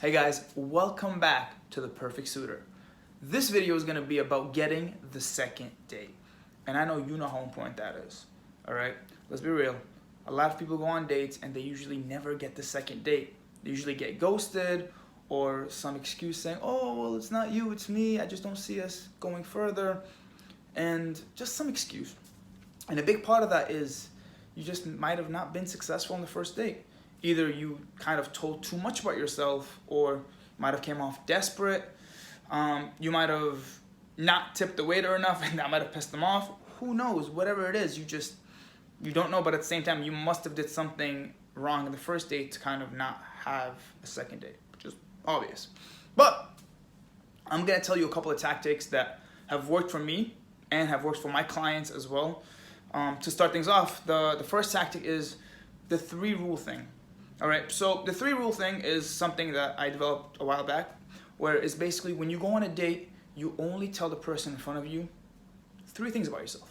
Hey guys, welcome back to The Perfect Suitor. This video is gonna be about getting the second date. And I know you know how important that is, all right? Let's be real. A lot of people go on dates and they usually never get the second date. They usually get ghosted or some excuse saying, oh, well, it's not you, it's me. I just don't see us going further. And just some excuse. And a big part of that is you just might have not been successful on the first date. Either you kind of told too much about yourself, or might have came off desperate. You might have not tipped the waiter enough, and that might have pissed them off. Who knows? Whatever it is, you don't know. But at the same time, you must have did something wrong in the first date to kind of not have a second date, which is obvious. But I'm gonna tell you a couple of tactics that have worked for me and have worked for my clients as well. To start things off, the first tactic is the 3-rule thing. All right, so the 3-rule thing is something that I developed a while back, where it's basically when you go on a date, you only tell the person in front of you 3 things about yourself,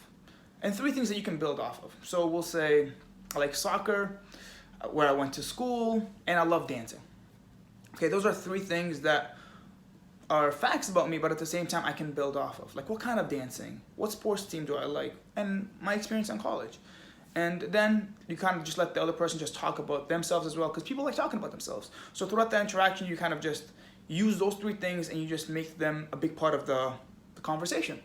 and 3 things that you can build off of. So we'll say, I like soccer, where I went to school, and I love dancing. Okay, those are 3 things that are facts about me, but at the same time I can build off of. Like, what kind of dancing? What sports team do I like? And my experience in college. And then you kind of just let the other person just talk about themselves as well, because people like talking about themselves. So throughout that interaction, you kind of just use those 3 things and you just make them a big part of the conversation.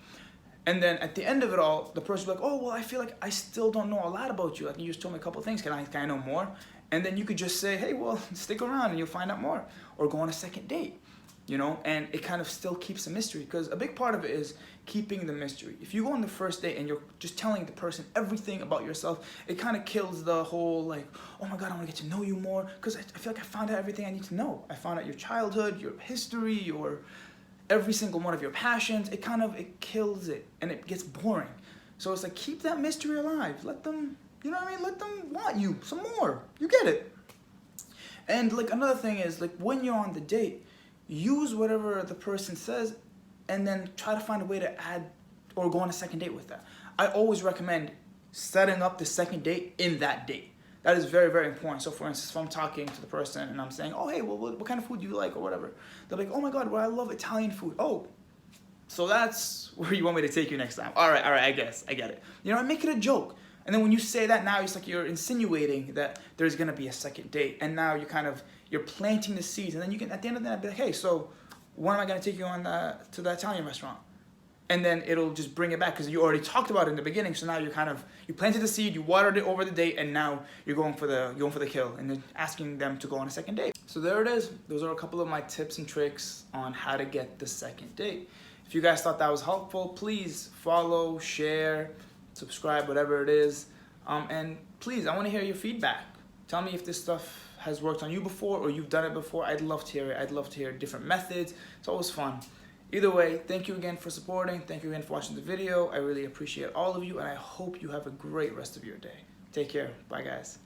And then at the end of it all, the person will be like, oh, well, I feel like I still don't know a lot about you. Like, you just told me a couple of things. Can I know more? And then you could just say, hey, well, stick around and you'll find out more. Or go on a second date. You know, and it kind of still keeps a mystery, because a big part of it is keeping the mystery. If you go on the first date and you're just telling the person everything about yourself, it kind of kills the whole, like, oh my God, I want to get to know you more, because I feel like I found out everything I need to know. I found out your childhood, your history, your every single one of your passions. It kills it, and it gets boring. So it's like, keep that mystery alive. Let them, you know what I mean? Let them want you some more. You get it. And like, another thing is, like, when you're on the date, use whatever the person says and then try to find a way to add or go on a second date with that. I always recommend setting up the second date in that date. That is very, very important. So for instance, if I'm talking to the person and I'm saying, oh, hey, well, what kind of food do you like or whatever? They're like, oh my God, well, I love Italian food. Oh, so that's where you want me to take you next time. All right, I guess, I get it. You know, make it a joke. And then when you say that, now it's like you're insinuating that there's gonna be a second date, and now you're planting the seeds, and then you can, at the end of the night, be like, hey, so when am I gonna take you on to the Italian restaurant? And then it'll just bring it back, because you already talked about it in the beginning. So now you planted the seed, you watered it over the date, and now you're going for the kill, and then asking them to go on a second date. So there it is. Those are a couple of my tips and tricks on how to get the second date. If you guys thought that was helpful, please follow, share, subscribe, whatever it is. And please, I want to hear your feedback. Tell me if this stuff has worked on you before, or you've done it before. I'd love to hear it. I'd love to hear different methods. It's always fun. Either way, thank you again for supporting. Thank you again for watching the video. I really appreciate all of you, and I hope you have a great rest of your day. Take care. Bye, guys.